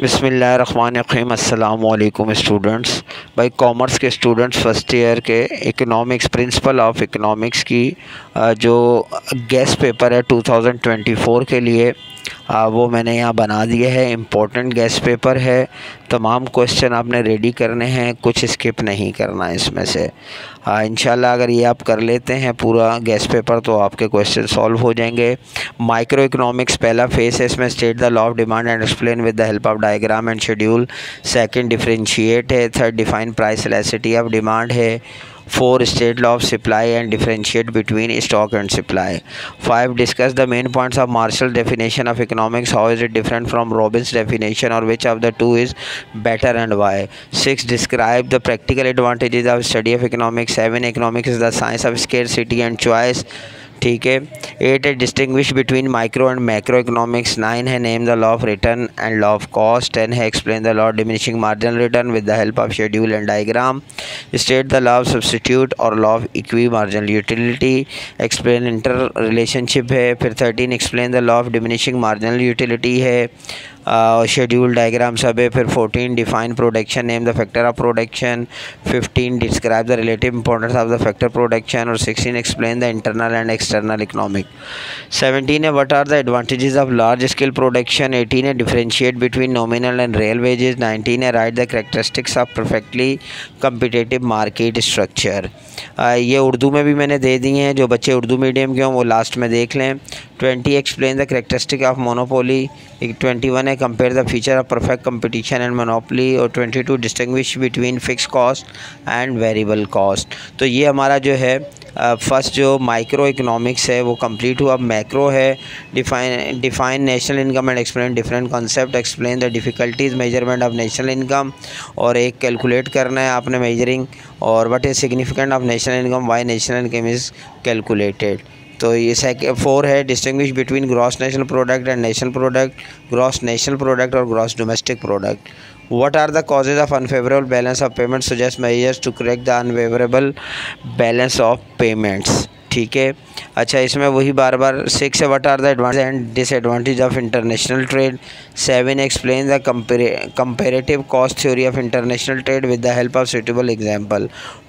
बिस्मिल्लाहिर्रहमानिर्रहीम। अस्सलाम वालेकुम स्टूडेंट्स। भाई कॉमर्स के स्टूडेंट्स फर्स्ट ईयर के इकोनॉमिक्स प्रिंसिपल ऑफ इकोनॉमिक्स की जो गेस्ट पेपर है 2024 के लिए वो मैंने यहाँ बना दिए है। इम्पोर्टेंट गेस्ट पेपर है, तमाम क्वेश्चन आपने रेडी करने हैं, कुछ स्किप नहीं करना है इसमें से। इंशाल्लाह अगर ये आप कर लेते हैं पूरा गेस्ट पेपर तो आपके क्वेश्चन सॉल्व हो जाएंगे। माइक्रो इकोनॉमिक्स पहला फेस है, इसमें state the law of demand and explain with the help of diagram and schedule. Second differentiate है। Third define price elasticity of demand है। 4 state law of supply and differentiate between stock and supply. 5 discuss the main points of Marshall's definition of economics. How is it different from Robbins' definition, or which of the two is better and why? 6 describe the practical advantages of study of economics. 7 economics is the science of scarcity and choice. ठीक है। 8 है distinguish between micro and macro economics. 9 है name the law of return and law of cost. 10 है explain the law of diminishing marginal return with the help of schedule and diagram. State the law of substitute और law of equi marginal utility. Explain interrelationship है। फिर 13 explain the law of diminishing marginal utility है। Schedule diagram सब है। फिर 14 define production, name the factor of production. 15 describe the relative importance of the factor production. और 16 explain the internal and external economic. 17 है what are the advantages of large scale production. 18 है differentiate between nominal and real wages. 19 है write the characteristics of perfectly competitive market structure. ये उर्दू में भी मैंने दे दिए हैं, जो बच्चे उर्दू मीडियम के हों वो लास्ट में देख लें। 20 explain the characteristic of monopoly. 21 है compare the feature of perfect competition and monopoly. और 22 distinguish between fix cost and variable cost. तो ये हमारा जो है फर्स्ट जो माइक्रो इकोनॉमिक्स है वो कंप्लीट हुआ। मैक्रो है define national income and explain different concept. Explain the difficulties measurement of national income. और एक कैलकुलेट करना है आपने मेजरिंग। और what is significant of national income, why national income is calculated. तो ये 4 है distinguish between gross national product and national product, gross national product और gross domestic product. What are the causes of unfavorable balance of payments? Suggest measures to correct the unfavorable balance of payments. ठीक है। अच्छा, इसमें वही बार 6 है what are the advantage and disadvantage of international trade. 7 explain the comparative cost theory of international trade with the help of suitable example.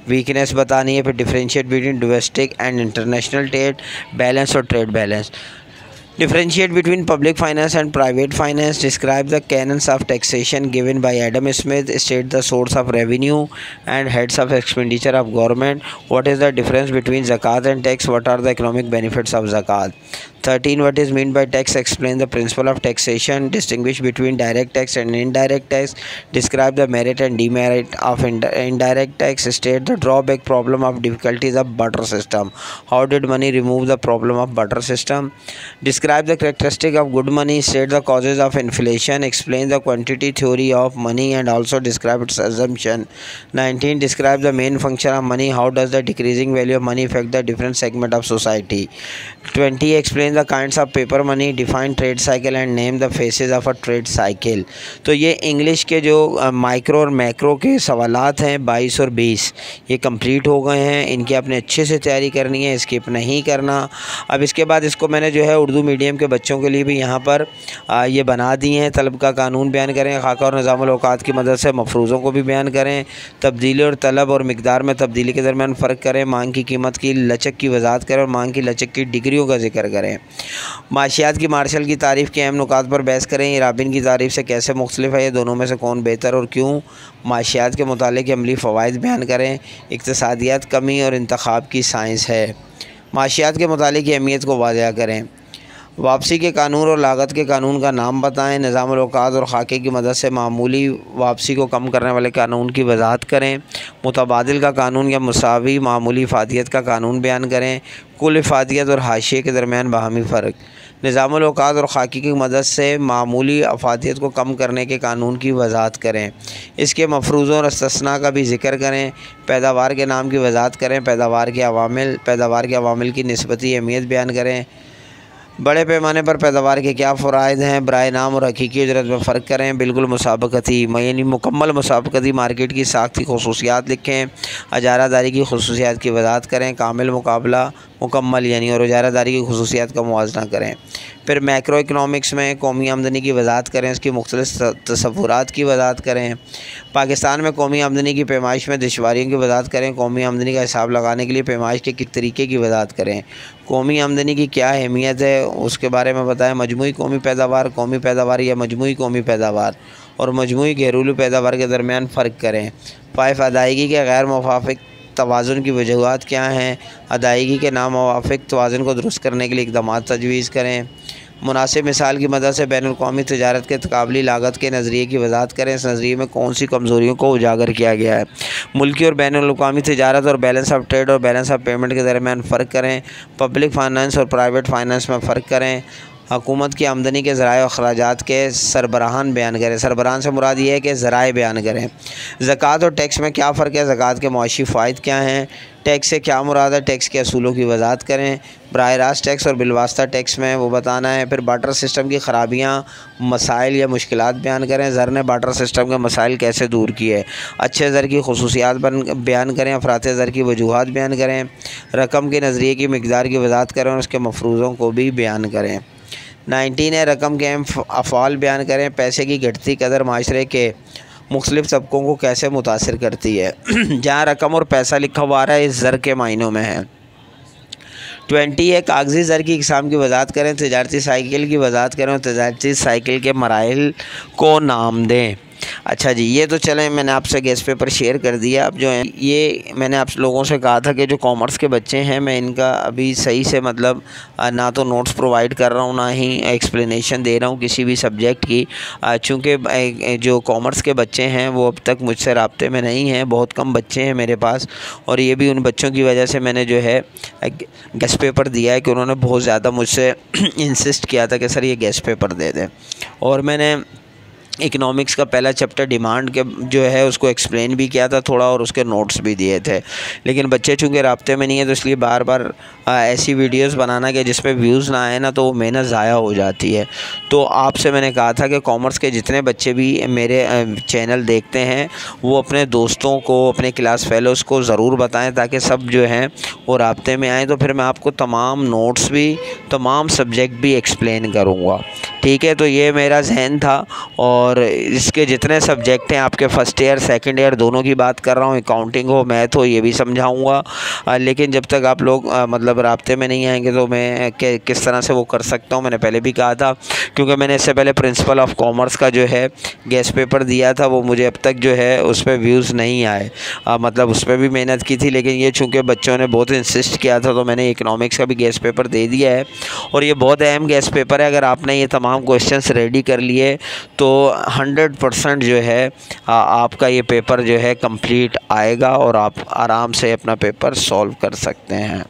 Weakness बतानी है। फिर differentiate between domestic and international trade balance और trade balance. Differentiate between public finance and private finance. Describe the canons of taxation given by Adam Smith. State the source of revenue and heads of expenditure of government. What is the difference between zakat and tax? What are the economic benefits of zakat? 13 what is meant by tax? Explain the principle of taxation. Distinguish between direct tax and indirect tax. Describe the merit and demerit of indirect tax. State the drawback problem of difficulties of barter system. How did money remove the problem of barter system? Describe the characteristic of good money. State the causes of inflation. Explain the quantity theory of money and also describe its assumption. 19 describe the main function of money. How does the decreasing value of money affect the different segment of society? 20 explain the kinds of paper money. Define trade cycle and name the phases of a trade cycle. तो ये English के जो micro और macro के सवालात हैं 22 और 20 ये कंप्लीट हो गए हैं। इनकी आपने अच्छे से तैयारी करनी है, स्किप नहीं करना। अब इसके बाद इसको मैंने जो है उर्दू मीडियम के बच्चों के लिए भी यहाँ पर ये बना दिए हैं। तलब का कानून बयान करें, खाका और निज़ामुल औकात की मदद से मफरूज़ों को भी बयान करें। तब्दीली और तलब और मिकदार में तब्दीली के दरमियान फ़र्क करें। मांग की कीमत की लचक की वजाहत करें और मांग की लचक की डिग्रियों का जिक्र करें। माशियात की मार्शल की तारीफ़ के अहम नुकात पर बहस करें। राबिन की तारीफ़ से कैसे मुख्तलिफ है, ये दोनों में से कौन बेहतर और क्यों। माशियात के मुतालिक अमली फ़वाइद बयान करें। इक़्तिसादियात कमी और इंतखाब की साइंस है। माशियात के मुतालिक अहमियत को वाज़ह करें। वापसी के कानून और लागत के कानून का नाम बताएं। निज़ामुल औकात और खाके की मदद से मामूली वापसी को कम करने वाले कानून की वजाहत करें। मुतबादिल का कानून या मुसावी मामूली इफ़ादियत का कानून बयान करें। कुल इफ़ादियत और हाशिए के दरमियान बाहमी फ़र्क। निज़ामुल औकात और खाकी की मदद से मामूली अफादियत को कम करने के कानून की वजाहत करें। इसके मफरूज़ों और इस्तिस्ना का भी जिक्र करें। पैदावार के नाम की वजाहत करें। पैदावार के अवामिल की निस्बती अहमियत बयान करें। बड़े पैमाने पर पैदावार के क्या फ़वाइद हैं, बराए नाम और हकीकी उजरत में फ़र्क करें। बिल्कुल मुसाबकती यानी मुकम्मल मुसाबकती मार्केट की साख्ती ख़ुसूसियात लिखें। अजारादारी की ख़ुसूसियात की वजाहत करें। कामिल मुकाबला मुकम्मल यानी और इजारादारी की खुसूसियात का मुवाजना करें। फिर मैक्रो इकनॉमिक्स में कौमी आमदनी की वज़ाहत करें, इसकी मुख्तलिफ़ तसव्वुरात की वज़ाहत करें। पाकिस्तान में कौमी आमदनी की पैमाइश में दुश्वारियों की वज़ाहत करें। कौमी आमदनी का हिसाब लगाने के लिए पैमाइश के तरीके की वज़ाहत करें। कौमी आमदनी की क्या अहमियत है उसके बारे में बताएं। मजमूई कौमी पैदावार या मजमूई कौमी पैदावार और मजमूई घरेलू पैदावार के दरमियान फ़र्क करें। 5 अदायगी के गैर मुवाफ़िक तवाज़ुन की वजूहात क्या हैं। अदायगी के नामुवाफ़िक तवाज़ुन को दुरुस्त करने के लिए इक़दाम तजवीज़ करें। मुनासिब मिसाल की मदद से बैनुल क़ौमी तिजारत के तकाबली लागत के नज़रिए की वज़ाहत करें। इस नज़रिए में कौन सी कमज़ोरियों को उजागर किया गया है। मुल्की और बैनुल क़ौमी तिजारत और बैलेंस ऑफ ट्रेड और बैलेंस ऑफ पेमेंट के दरमियान फ़र्क करें। पब्लिक फ़ाइनेंस और प्राइवेट फ़ाइनेंस में फ़र्क करें। हुकूमत की आमदनी के ज़राए और अखराजात के सरबराहान बयान करें। सरबराहान से मुराद ये है कि ज़राए बयान करें। ज़कात और टैक्स में क्या फ़र्क है। ज़कात के मुआशी फ़ायदे क्या हैं। टैक्स से क्या मुराद है। टैक्स के असूलों की वज़ाहत करें। बराह रास्त टैक्स और बिलवास्ता टैक्स में वो बताना है। फिर बार्टर सिस्टम की ख़राबियाँ, मसाइल या मुश्किलात बयान करें। ज़र ने बार्टर सिस्टम के मसाइल कैसे दूर किए। अच्छे ज़र की खुसूसियात बयान करें। अफराते ज़र की वजूहात बयान करें। रकम के नज़रिए की मिक़दार की वज़ाहत करें और उसके मफरूज़ों को भी बयान करें। 19 है, रकम के अहम अफ़आल बयान करें। पैसे की घटती कदर माशरे के मुख्तलिफ़ तबकों को कैसे मुतासिर करती है। जहाँ रकम और पैसा लिखा हुआ है इस ज़र के मायनों में है। 20 है, कागज़ी ज़र की इक़साम की वज़ाहत करें। तजारती साइकिल की वज़ाहत करें और तजारती साइकिल के मराहिल को नाम दें। अच्छा जी, ये तो चलें मैंने आपसे गेस्ट पेपर शेयर कर दिया। अब जो है ये मैंने आप लोगों से कहा था कि जो कॉमर्स के बच्चे हैं मैं इनका अभी सही से मतलब ना तो नोट्स प्रोवाइड कर रहा हूँ ना ही एक्सप्लेनेशन दे रहा हूँ किसी भी सब्जेक्ट की, चूँकि जो कॉमर्स के बच्चे हैं वो अब तक मुझसे राब्ते में नहीं हैं। बहुत कम बच्चे हैं मेरे पास और ये भी उन बच्चों की वजह से मैंने जो है गेस्ट पेपर दिया है कि उन्होंने बहुत ज़्यादा मुझसे इंसिस्ट किया था कि सर ये गेस्ट पेपर दे दें। और मैंने इकनॉमिक्स का पहला चैप्टर डिमांड के जो है उसको एक्सप्लेन भी किया था थोड़ा और उसके नोट्स भी दिए थे, लेकिन बच्चे चूँकि राब्ते में नहीं है तो इसलिए बार बार ऐसी वीडियोस बनाना कि जिस पे व्यूज़ ना आए ना तो वो मेहनत ज़ाया हो जाती है। तो आपसे मैंने कहा था कि कॉमर्स के जितने बच्चे भी मेरे चैनल देखते हैं वो अपने दोस्तों को, अपने क्लास फेलोज़ को ज़रूर बताएँ ताकि सब जो हैं वो राब्ते में आएँ। तो फिर मैं आपको तमाम नोट्स भी, तमाम सब्जेक्ट भी एक्सप्लेन करूँगा। ठीक है, तो ये मेरा जहन था और इसके जितने सब्जेक्ट हैं आपके फ़र्स्ट ईयर सेकंड ईयर दोनों की बात कर रहा हूँ, अकाउंटिंग हो मैथ हो ये भी समझाऊँगा। लेकिन जब तक आप लोग मतलब राब्ते में नहीं आएंगे तो मैं किस तरह से वो कर सकता हूँ। मैंने पहले भी कहा था क्योंकि मैंने इससे पहले प्रिंसिपल ऑफ कॉमर्स का जो है गेस्ट पेपर दिया था, वो मुझे अब तक जो है उस पर व्यूज़ नहीं आए। मतलब उस पर भी मेहनत की थी लेकिन ये चूँकि बच्चों ने बहुत इंसिस्ट किया था तो मैंने इकनॉमिक्स का भी गेस्ट पेपर दे दिया है और ये बहुत अहम गेस्ट पेपर है। अगर आपने ये तमाम क्वेश्चंस रेडी कर लिए तो 100% जो है आपका ये पेपर जो है कंप्लीट आएगा और आप आराम से अपना पेपर सॉल्व कर सकते हैं।